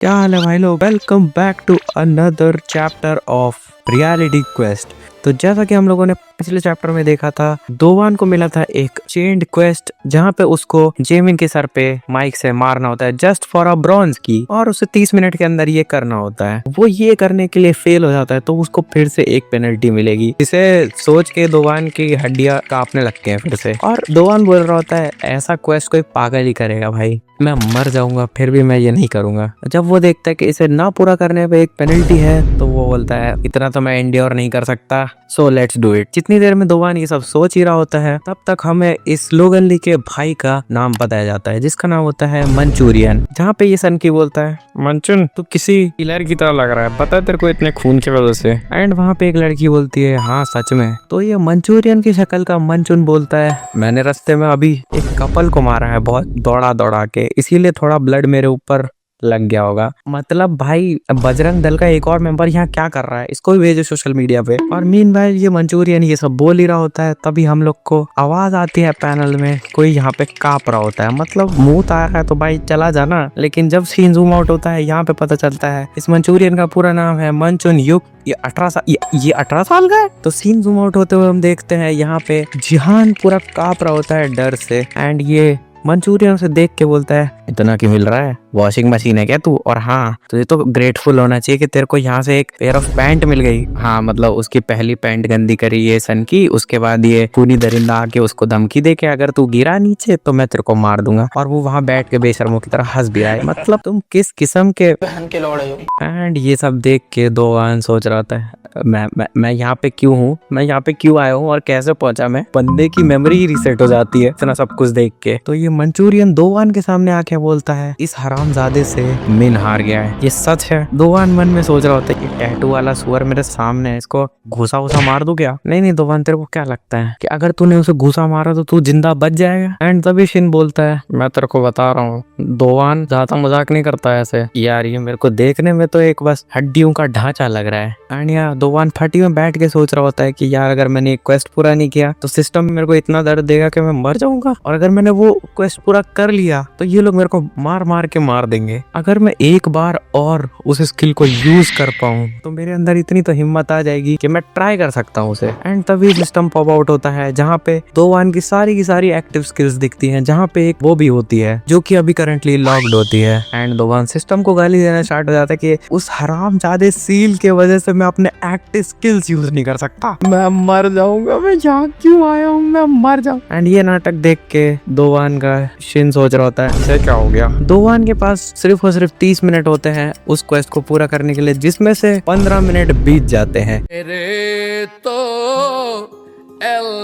क्या हाल है भाई लोग। Welcome back to another chapter of reality quest. तो जैसा कि हम लोगों ने पिछले चैप्टर में देखा था, दोवान को मिला था एक चेंड क्वेस्ट जहां पे उसको जेमिन के सर पे माइक से मारना होता है जस्ट फॉर अ ब्रॉन्ज की, और उसे 30 मिनट के अंदर ये करना होता है। वो ये करने के लिए फेल हो जाता है तो उसको फिर से एक पेनल्टी मिलेगी, जिसे सोच के दोवान की हड्डियां कांपने लगती हैं फिर से। और दोवान बोल रहा होता है ऐसा क्वेस्ट कोई पागल ही करेगा भाई, मैं मर जाऊंगा फिर भी मैं ये नहीं करूंगा। जब वो देखता है कि इसे ना पूरा करने पे एक पेनल्टी है तो वो बोलता है इतना तो मैं एंड्योर नहीं कर सकता, सो लेट्स डू इट। जितनी देर में दोवान ये सब सोच ही रहा होता है तब तक हमें इस लोगन ली के भाई का नाम बताया जाता है, जिसका नाम होता है मंचूरियन। जहाँ पे ये सनकी बोलता है मंचून तू किसी किलर की तरह लग रहा है, पता है तेरे को इतने खून की वजह से। एंड वहाँ पे एक लड़की बोलती है हाँ सच में। तो ये मंचूरियन की शक्ल का मंचून बोलता है मैंने रास्ते में अभी एक कपल को मारा है बहुत दौड़ा दौड़ा के, इसीलिए थोड़ा ब्लड मेरे ऊपर लग गया होगा। मतलब भाई बजरंग दल का एक और मेंबर यहाँ क्या कर रहा है, इसको भी भेजो सोशल मीडिया पे। और मीन भाई ये मंचूरियन ये सब बोल ही रहा होता है, तभी हम लोग को आवाज आती है पैनल में कोई यहाँ पे कांप रहा होता है, मतलब मुंह आ रहा है तो भाई चला जाना। लेकिन जब सीन जूम आउट होता है यहाँ पे पता चलता है इस मंचूरियन का पूरा नाम है मंचून युक, ये 18 साल का है। तो सीन जूम आउट होते हुए हम देखते हैं यहाँ पे जिहान पूरा कांप रहा होता है डर से। एंड ये मंचूरियन से देख के बोलता है इतना क्यों मिल रहा है, वॉशिंग मशीन है क्या तू? और हाँ तुझे तो ग्रेटफुल होना चाहिए कि तेरे को यहाँ से एक पेयर ऑफ पैंट मिल गई। हाँ मतलब उसकी पहली पैंट गंदी करी ये सन की, उसके बाद ये खूनी दरिंदा आके उसको धमकी दे के अगर तू गिरा नीचे तो मैं तेरे को मार दूंगा। और वो वहाँ बैठ के बेशर्मों की तरह हंस भी रहा है, मतलब तुम किस किस्म के बहन के लौड़े हो। एंड ये सब देख के दोवान सोच रहा था मैं यहाँ पे क्यों हूँ, मैं यहाँ पे क्यों आया हूँ और कैसे पहुंचा मैं। बंदे की मेमोरी ही रिसेट हो जाती है इतना सब कुछ देख के। तो ये मंचूरियन दोवान के सामने आके बोलता है इस हरामजादे से मिन हार गया है, ये सच है। दोवान मन में सोच रहा होता है कि टैटू वाला सुअर मेरे सामने है, इसको घुसा घुसा मार दूं क्या? नहीं दोवान तेरे को क्या लगता है कि अगर तूने उसे घुसा मारा तो तू जिंदा बच जाएगा? एंड तभी शिन बोलता है मैं तेरे को बता रहा हूँ दोवान ज्यादा मजाक नहीं करता है ऐसे यार, ये मेरे को देखने में तो एक बस हड्डियों का ढांचा लग रहा है। एंड यार दोवान फटी में बैठ के सोच रहा होता है कि यार अगर मैंने एक क्वेस्ट पूरा नहीं किया तो सिस्टम मेरे को इतना दर्द देगा कि मैं मर जाऊंगा, और अगर मैंने वो क्वेस्ट पूरा कर लिया तो ये लोग मेरे को मार मार के मार देंगे। अगर मैं एक बार और उस स्किल को यूज कर पाऊं तो मेरे अंदर इतनी तो हिम्मत आ जाएगी कि मैं ट्राई कर सकता हूं उसे। एंड तभी सिस्टम पॉप आउट होता है जहाँ पे दोवान की सारी एक्टिव स्किल्स दिखती हैं, जहाँ पे एक वो भी होती है जो कि अभी करंटली लॉक्ड होती है। एंड दोवान सिस्टम को गाली देना स्टार्ट हो जाता है कि उस हरामजादे सील के वजह से मैं अपने एक्टिव स्किल्स यूज नहीं कर सकता, मैं मर जाऊंगा, मैं यहाँ क्यों आया हूँ, मैं मर जाऊँ। एंड ये नाटक देख के दोवान का शिन सोच रहा होता है इसे क्या हो गया। दोवान के पास सिर्फ और सिर्फ 30 मिनट होते हैं उस क्वेस्ट को पूरा करने के लिए, जिसमें से 15 मिनट बीत जाते हैं।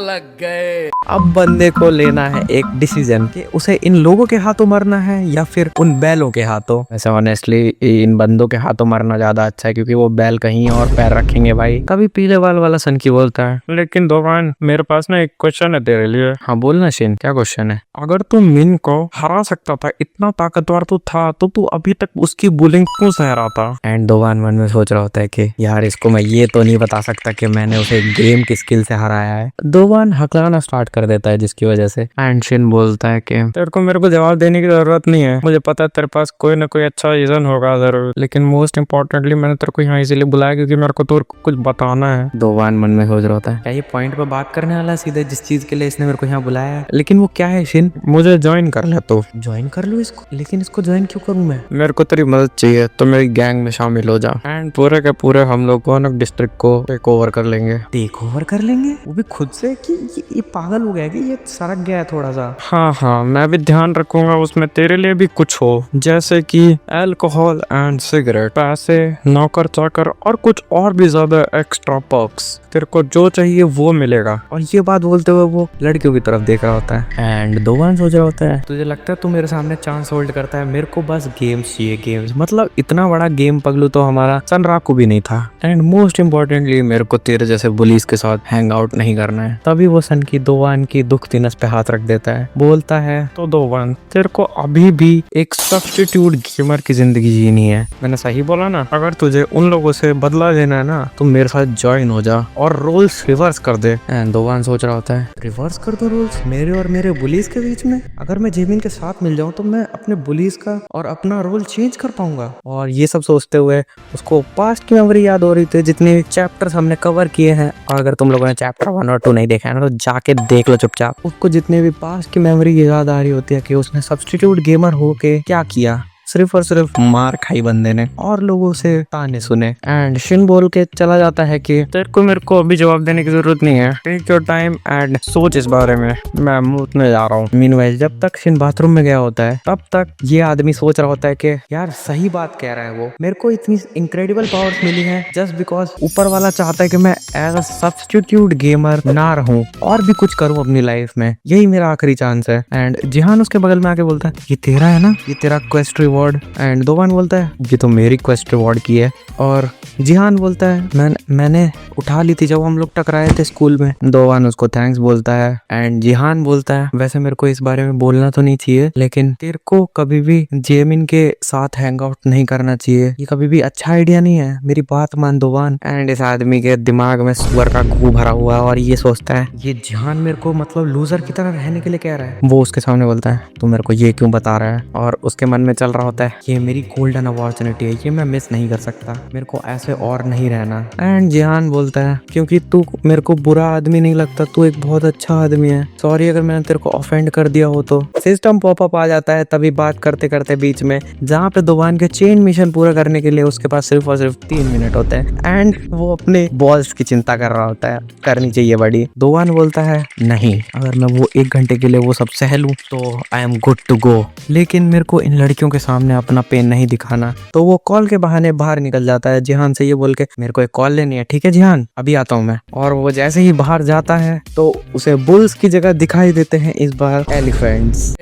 लग गए। अब बंदे को लेना है एक डिसीजन कि उसे इन लोगों के हाथों मरना है या फिर उन बैलों के हाथों। वैसे ऑनेस्टली इन बंदों के हाथों मरना ज्यादा अच्छा है क्योंकि वो बैल कहीं और पैर रखेंगे भाई। कभी पीले बाल वाला सन की बोलता है लेकिन दोवान मेरे पास ना एक क्वेश्चन है तेरे लिए। हाँ बोलना शिन, क्या क्वेश्चन है? अगर तू मिन को हरा सकता था, इतना ताकतवर तू था, तो तू अभी तक उसकी बुलिंग क्यों सह रहा था? एंड दोवान मन में सोच रहा होता है कि यार इसको मैं ये तो नहीं बता सकता कि मैंने उसे गेम की स्किल से हराया है। दोवान हकलाना स्टार्ट कर देता है जिसकी वजह से। एंड शिन बोलता है कि तेरे को मेरे को जवाब देने की जरूरत नहीं है, मुझे पता है तेरे पास कोई ना कोई अच्छा रीजन होगा जरूर, लेकिन मोस्ट इंपॉर्टेंटली मैंने तेरे को यहाँ इसीलिए बुलाया क्योंकि मेरे को तो कुछ बताना है। दोवान मन में सोच रहा होता है क्या ये पॉइंट पे बात करने वाला सीधे जिस चीज के लिए इसने मेरे को यहाँ बुलाया है, लेकिन वो क्या है शिन? मुझे ज्वाइन कर ले। तो ज्वाइन कर लो इसको, लेकिन इसको ज्वाइन क्यों करूँ मैं? मेरे को तेरी मदद चाहिए तो मेरी गैंग में शामिल हो जा। एंड पूरे के पूरे हम लोग वन डिस्ट्रिक्ट को टेक ओवर कर लेंगे। टेक ओवर कर लेंगे? वो भी खुद से? कि ये पागल हो गया कि ये सरक गया है थोड़ा सा। हाँ मैं भी ध्यान रखूंगा उसमें तेरे लिए भी कुछ हो, जैसे कि अल्कोहल एंड सिगरेट, पैसे, नौकर चाकर और कुछ और भी ज्यादा एक्स्ट्रा पर्क्स। तेरे को जो चाहिए वो मिलेगा। और ये बात बोलते हुए वो लड़कियों की तरफ देख रहा होता है। एंड दोवान सोच रहा होता है तुझे लगता है तू मेरे सामने चांस होल्ड करता है? मेरे को बस गेम्स चाहिए, गेम्स। मतलब इतना बड़ा गेम पगलू तो हमारा सनराकू भी नहीं था। एंड मोस्ट इम्पोर्टेंटली मेरे को तेरे जैसे बुलीज के साथ हैंग आउट नहीं करना करना है। तभी वो सन की दोवान की दुखती नस पे हाथ रख देता है, बोलता है तो दोवान तेरे को अभी भी एक सब्स्टिट्यूट गेमर की जिंदगी जीनी है। मैंने सही बोला ना? अगर तुझे उन लोगों से बदला लेना है ना तो मेरे साथ ज्वाइन हो जा और रोल्स रिवर्स कर दे। दोवान सोच रहा होता है रिवर्स कर दो रोल्स मेरे और मेरे बुलीज के बीच में? अगर मैं जेमिन के साथ मिल जाऊं तो मैं अपने बुलीज का और अपना रोल चेंज कर पाऊंगा। और ये सब सोचते हुए उसको पास्ट की मेमोरी याद हो रही थी, जितने चैप्टर्स हमने कवर किए हैं। और अगर तुम लोगों ने चैप्टर 1 और 2 नहीं देखा है ना तो जाके देख लो चुपचाप। उसको जितने भी पास्ट की मेमोरी याद आ रही होती है कि उसने सब्स्टिट्यूट गेमर होके क्या किया। सिर्फ और सिर्फ मार खाई बंदे ने और लोगों से ताने सुने। एंड शिन बोल के चला जाता है कि तेरे को मेरे को अभी जवाब देने की जरूरत नहीं है, टेक योर टाइम एंड सोच इस बारे में, मैं मूतने जा रहा हूँ। मीनवाइल जब तक शिन बाथरूम में गया होता है तब तक ये आदमी सोच रहा होता है कि यार सही बात कह रहा है वो, मेरे को इतनी इनक्रेडिबल पावर्स मिली है जस्ट बिकॉज ऊपर वाला चाहता है कि मैं एज अ सब्स्टिट्यूट गेमर ना रहूं और भी कुछ करूं अपनी लाइफ में, यही मेरा आखिरी चांस है। एंड जिहान उसके बगल में आके बोलता है ये तेरा है ना, ये तेरा क्वेस्ट रिवॉर्ड। एंड दोवान बोलता है ये तो मेरी क्वेस्ट रिवॉर्ड की है। और जिहान बोलता है मैंने उठा ली थी जब हम लोग टकराए थे स्कूल में। दोवान उसको थैंक्स बोलता है। एंड जिहान बोलता है वैसे मेरे को इस बारे में बोलना तो नहीं चाहिए, लेकिन तेरे को कभी भी जेमिन के साथ हैंग आउट नहीं करना चाहिए, ये कभी भी अच्छा आइडिया नहीं है, मेरी बात मान दोवान। एंड इस आदमी के दिमाग में सुअर का गू भरा हुआ है और ये सोचता है ये जिहान मेरे को मतलब लूजर की तरह रहने के लिए कह रहा है। वो उसके सामने बोलता है तू मेरे को ये क्यों बता रहा है? और उसके मन में चल रहा होता है ये मेरी गोल्डन अपॉर्चुनिटी है, ये मैं मिस नहीं कर सकता, मेरे को ऐसे और नहीं रहना। एंड जिहान बोलता है क्योंकि तू मेरे को बुरा आदमी नहीं लगता, तू एक बहुत अच्छा आदमी है, सॉरी अगर मैंने तेरे को ऑफेंड कर दिया हो तो। सिस्टम पॉपअप आ जाता है तभी बात करते करते बीच में, जहाँ पे दोवान के चेन मिशन पूरा करने के लिए उसके पास सिर्फ और सिर्फ 3 मिनट होते हैं। एंड वो अपने बॉल्स की चिंता कर रहा होता है, करनी चाहिए बड़ी। दोवान बोलता है नहीं, अगर मैं वो 1 घंटे के लिए वो सब सह लूं तो I am good to go, लेकिन मेरे को इन लड़कियों के सामने अपना पेन नहीं दिखाना। तो वो कॉल के बहाने बाहर निकल जाता है जिहान से ये बोल के मेरे को एक कॉल लेनी है, ठीक है जिहान अभी आता हूँ मैं। और वो जैसे ही बाहर जाता है तो उसे बुल्स की जगह दिखाई देते हैं इस बार एलिफेंट्स।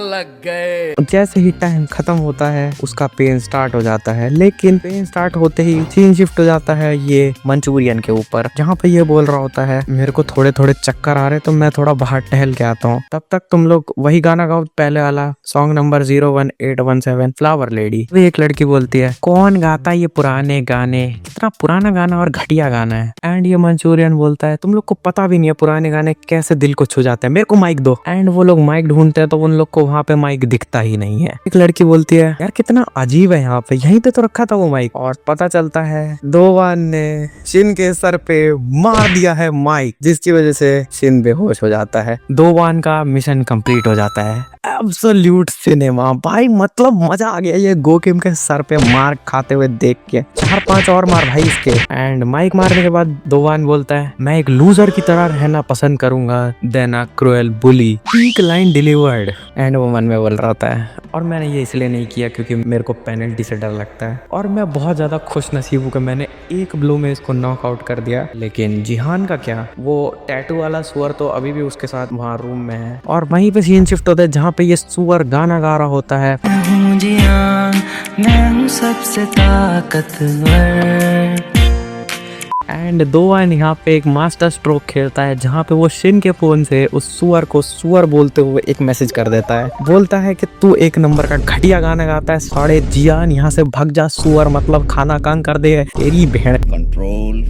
लग गए। जैसे ही टाइम खत्म होता है उसका पेन स्टार्ट हो जाता है, लेकिन पेन स्टार्ट होते ही सीन शिफ्ट हो जाता है ये मंचूरियन के ऊपर, जहाँ पे ये बोल रहा होता है मेरे को थोड़े थोड़े चक्कर आ रहे तो मैं थोड़ा बाहर टहल के आता हूँ, तब तक तुम लोग वही गाना गाओ पहले वाला सॉन्ग नंबर 01817 फ्लावर लेडी। वो एक लड़की बोलती है कौन गाता ये पुराने गाने, कितना पुराना गाना और घटिया गाना है। एंड ये मंचूरियन बोलता है तुम लोग को पता भी नहीं है पुराने गाने कैसे दिल को छू जाते हैं, मेरे को माइक दो। एंड वो लोग माइक ढूंढते हैं तो उन लोग को वहाँ पे माइक दिखता ही नहीं है। एक लड़की बोलती है यार कितना अजीब है, यहाँ पे यहीं पे तो रखा था वो माइक। और पता चलता है दोवान ने शिन के सर पे मार दिया है माइक, जिसकी वजह से शिन बेहोश हो जाता है। दोवान का मिशन कंप्लीट हो जाता है। एब्सोल्यूट सिनेमा भाई, मतलब मजा आ गया ये गोकिम के सर पे मार खाते हुए देख के। 4-5 और मार भाई इसके। एंड माइक मारने के बाद दोवान बोलता है मैं एक लूजर की तरह रहना पसंद करूंगा than a cruel bully. Peak line delivered. And वो मन में बोल रहा होता है और मैंने ये इसलिए नहीं किया क्योंकि मेरे को पेनल्टी से डर लगता है, और मैं बहुत ज्यादा खुश नसीब हूँ कि मैंने एक ब्लो में इसको नॉकआउट कर दिया। लेकिन जिहान का क्या, वो टैटू वाला सुअर तो अभी भी उसके साथ वहाँ रूम में है। और वहीं पे सीन शिफ्ट होता है जहाँ पे ये सुअर गाना गा रहा होता है मैं हूँ सबसे ताकतवर। एंड दोवान यहाँ पे एक मास्टर स्ट्रोक खेलता है जहाँ पे वो शिन के फोन से उस सुअर को सुअर बोलते हुए एक मैसेज कर देता है। बोलता है कि तू 1 नंबर का घटिया गाना गाता है, साढ़े जियान यहाँ से भाग जा सुअर, मतलब खाना कान कर दे तेरी भेड़। कंट्रोल।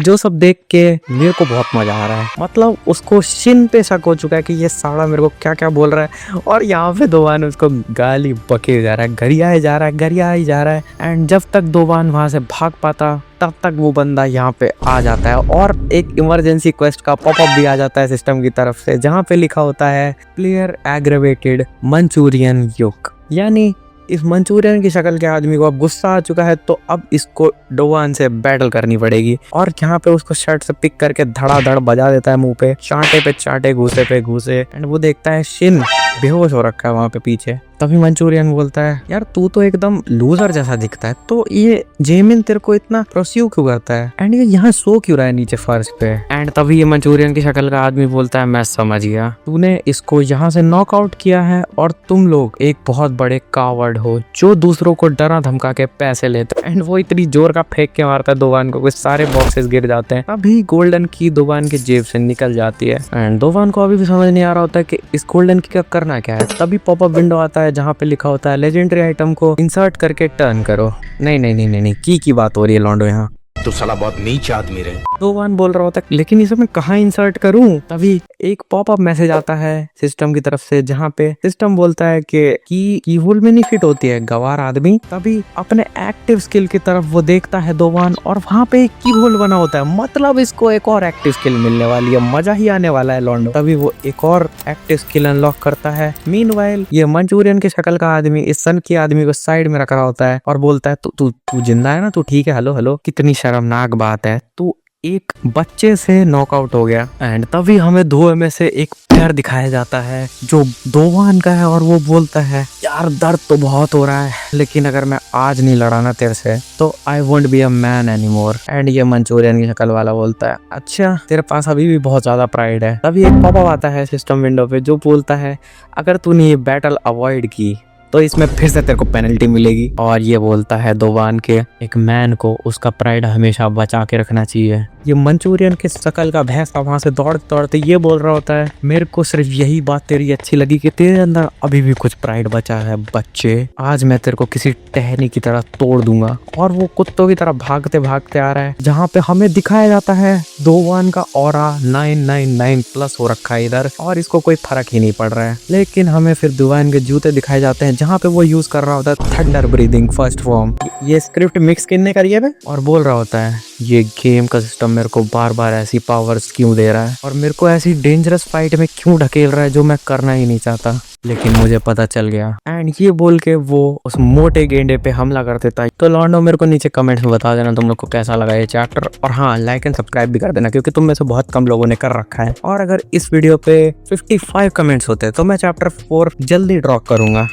जो सब देख के मेरे को बहुत मजा आ रहा है, मतलब उसको शिन पे शक हो चुका है कि ये साला मेरे को क्या क्या बोल रहा है, और यहाँ पे दोवान उसको गाली बके जा रहा है, गरियाए जा रहा है। एंड जब तक दोवान वहां से भाग पाता तब तक वो बंदा यहाँ पे आ जाता है और एक इमरजेंसी क्वेस्ट का पॉपअप भी आ जाता है सिस्टम की तरफ से, जहाँ पे लिखा होता है प्लेयर एग्रेवेटेड मंचूरियन युक। यानी इस मंचूरियन की शक्ल के आदमी को अब गुस्सा आ चुका है, तो अब इसको दोवान से बैटल करनी पड़ेगी। और यहाँ पे उसको शर्ट से पिक करके धड़ाधड़ बजा देता है मुंह पे चांटे पे चांटे, घूसे पे घूसे। एंड वो देखता है शिन बेहोश हो रखा है वहाँ पे पीछे। तभी मंचूरियन बोलता है यार तू तो एकदम लूजर जैसा दिखता है, तो ये जेमिन तेरे को इतना प्रोस्यू क्यों करता है, एंड ये यहाँ सो क्यों रहा है नीचे फर्श पे। एंड तभी ये मंचूरियन की शक्ल का आदमी बोलता है मैं समझ गया, तूने इसको यहाँ से नॉकआउट किया है और तुम लोग एक बहुत बड़े कावर्ड हो जो दूसरों को डरा धमका के पैसे लेते। एंड वो इतनी जोर का फेंक के मारता है दोवान को, कुछ सारे बॉक्सेस गिर जाते हैं। अभी गोल्डन की दोवान की जेब से निकल जाती है एंड दोवान को अभी भी समझ नहीं आ रहा होता है कि इस गोल्डन की का करना क्या है। तभी पॉपअप विंडो आता है जहाँ पे लिखा होता है लेजेंडरी आइटम को इंसर्ट करके टर्न करो। नहीं नहीं नहीं नहीं, की बात हो रही है लॉन्डो यहाँ। तो साला बहुत नीच आदमी रहे। दोवान बोल रहा होता है लेकिन इसे मैं कहाँ इंसर्ट करूं। तभी एक पॉपअप मैसेज आता है सिस्टम की तरफ से जहाँ पे सिस्टम बोलता है कि की होल में नहीं फिट होती है गवार आदमी। तभी अपने एक्टिव स्किल की तरफ वो देखता है दोवान और वहाँ पे एक की होल बना होता है, मतलब इसको एक और एक्टिव स्किल मिलने वाली है, मजा ही आने वाला है लॉन्डो। तभी वो एक और एक्टिव स्किल अनलॉक करता है। मीनवाइल ये मंचूरियन की शक्ल का आदमी इस सन की आदमी को साइड में रख रहा होता है और बोलता है तू जिंदा है ना, तू ठीक है, हेलो हेलो। कितनी शर्मनाक बात है, तू एक बच्चे से नॉकआउट हो गया। एंड तभी हमें धुएं में से एक पैर दिखाया जाता है जो दोवान का है और वो बोलता है यार दर्द तो बहुत हो रहा है, लेकिन अगर मैं आज नहीं लड़ा ना तेरे से तो I won't be a man anymore. And ये मंचूरियन की शक्ल वाला बोलता है अच्छा तेरे पास अभी भी बहुत ज्यादा प्राइड है। तभी एक पॉपअप आता है सिस्टम विंडो पे जो बोलता है अगर तूने ये बैटल अवॉइड की तो इसमें फिर से तेरे को पेनल्टी मिलेगी। और ये बोलता है दोवान के एक मैन को उसका प्राइड हमेशा बचा के रखना चाहिए। ये मंचूरियन के शकल का भैंसा वहां से दौड़ते दौड़ते ये बोल रहा होता है मेरे को सिर्फ यही बात तेरी अच्छी लगी कि तेरे अंदर अभी भी कुछ प्राइड बचा है बच्चे, आज मैं तेरे को किसी टहनी की तरह तोड़ दूंगा। और वो कुत्तों की तरह भागते भागते आ रहा है जहाँ पे हमें दिखाया जाता है दोवान का ऑरा 999+ हो रखा है इधर और इसको कोई फर्क ही नहीं पड़ रहा है। लेकिन हमें फिर दोवान के जूते दिखाए जाते हैं जहाँ पे वो यूज कर रहा होता है थंडर ब्रीदिंग फर्स्ट फॉर्म। ये स्क्रिप्ट मिक्स करने करिए और बोल रहा होता है ये गेम का सिस्टम मेरे को बार बार ऐसी पावर्स क्यों दे रहा है और मेरे को ऐसी डेंजरस फाइट में क्यों ढकेल रहा है जो मैं करना ही नहीं चाहता, लेकिन मुझे पता चल गया। एंड ये बोल के वो उस मोटे गेंडे पे हमला कर देता है। तो लॉन्डो मेरे को नीचे कमेंट्स में बता देना तुम लोग को कैसा लगा ये चैप्टर, और हाँ लाइक एंड सब्सक्राइब भी कर देना क्योंकि तुम में से बहुत कम लोगों ने कर रखा है। और अगर इस वीडियो पे 55 कमेंट्स होते हैं तो मैं चैप्टर 4 जल्दी ड्रॉ करूंगा।